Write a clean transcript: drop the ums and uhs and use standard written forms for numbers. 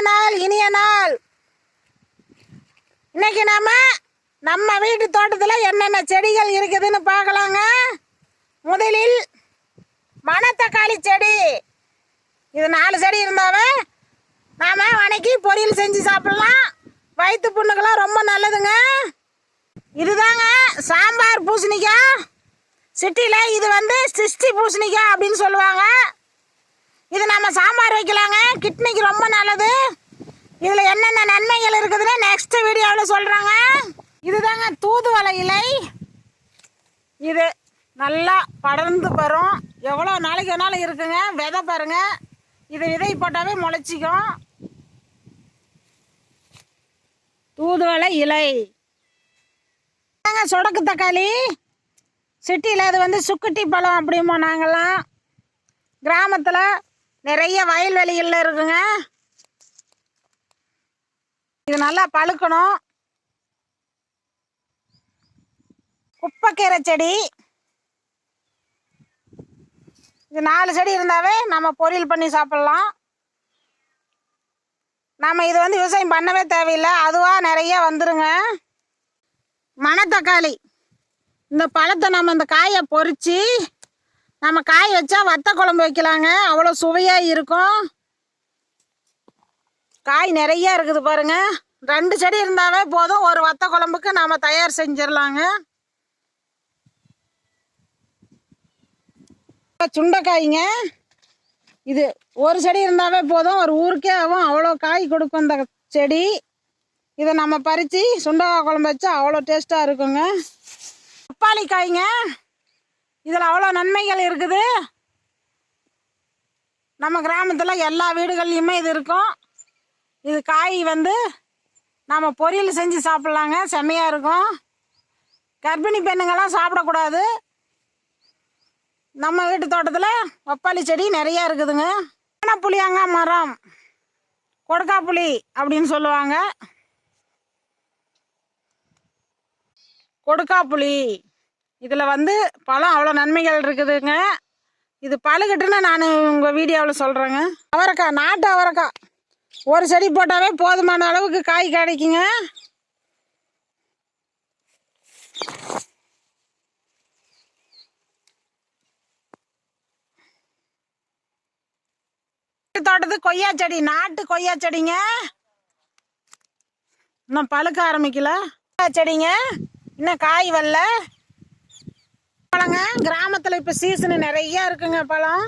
நாள், இனிய நாள். இன்னைக்கு நம்ம வீட்டு தோட்டத்தில் என்னென்ன செடிகள் இருக்குதுன்னு பார்க்கலாங்க. முதலில் மணத்தக்காளி செடி. இது 4 செடி இருந்தாவே நாம் வணக்கி பொரியல் செஞ்சு சாப்பிடலாம். வயிற்று புண்ணுக்கெல்லாம் ரொம்ப நல்லதுங்க. இதுதாங்க சாம்பார் பூசணிக்காய். சிட்டியில் இது சிஸ்டி பூசணிக்காய் அப்படின்னு சொல்லுவாங்க. இது நம்ம சாம்பார் வைக்கலாங்க. கிட்னிக்கு ரொம்ப நல்லது. இதில் என்னென்ன நன்மைகள் இருக்குதுன்னு நெக்ஸ்ட் வீடியோவில் சொல்கிறாங்க. இதுதாங்க தூதுவளை இலை. இது நல்லா படர்ந்து வரும். எவ்வளோ நாளைக்கு வேணாலும் இருக்குங்க. விதை பாருங்க. இது விதை போட்டாவே முளைச்சிக்கும். தூதுவளை இலை. சொடக்கு தக்காளி. சிட்டியில் அது சுக்குட்டி பழம் அப்படிமோ. நாங்கள்லாம் கிராமத்தில் நிறைய வயல்வெளிகளில் இருக்குங்க. இது நல்லா பழுக்கணும். குப்பைக்கீரை செடி. இது 4 செடி இருந்தாவே நம்ம பொரியல் பண்ணி சாப்பிட்லாம். நம்ம இது விவசாயம் பண்ணவே தேவையில்லை. அதுவாக நிறைய வந்துருங்க. மணத்தக்காளி. இந்த பழத்தை நம்ம இந்த காயை பொறிச்சு நம்ம காய் வச்சா வத்த குழம்பு வைக்கலாங்க. அவ்வளோ சுவையாக இருக்கும். காய் நிறைய இருக்குது பாருங்க. 2 செடி இருந்தாவே போதும். ஒரு வத்த குழம்புக்கு நாம் தயார் செஞ்சிடலாங்க. சுண்டைக்காய்ங்க. இது ஒரு செடி இருந்தாவே போதும். ஒரு ஊருக்கே ஆகும். அவ்வளோ காய் கொடுக்கும் இந்த செடி. இதை நம்ம பறித்து சுண்டைக்காய் குழம்பு வச்சா அவ்வளோ டேஸ்ட்டாக இருக்குங்க. பப்பாளி காய்ங்க. இதில் அவ்வளோ நன்மைகள் இருக்குது. நம்ம கிராமத்தில் எல்லா வீடுகள்லையுமே இது இருக்கும். இது காய் நம்ம பொரியல் செஞ்சு சாப்பிட்லாங்க. செம்மையாக இருக்கும். கர்ப்பிணி பெண்ணுங்கள்லாம் சாப்பிடக்கூடாது. நம்ம வீட்டு தோட்டத்தில் பப்பாளி செடி நிறையா இருக்குதுங்க. புளியாங்காய் மரம், கொடுக்காப்புளி அப்படின்னு சொல்லுவாங்க. கொடுக்காப்புளி. இதில் பழம் அவ்வளோ நன்மைகள் இருக்குதுங்க. இது பழுகட்டுன்னு நான் உங்கள் வீடியோவில் சொல்கிறேங்க. அவரைக்காய், நாட்டு அவரைக்காய். ஒரு செடி போட்டாவே போதுமான அளவுக்கு காய் கிடைக்குங்க. தோட்டத்துக்கு கொய்யா செடி, நாட்டு கொய்யா செடிங்க. இன்னும் பழுக்க ஆரம்பிக்கல. செடிங்க இன்னும் காய் வரல. பழங்க கிராமத்தில் இப்போ சீசனு நிறைய இருக்குங்க பழம்.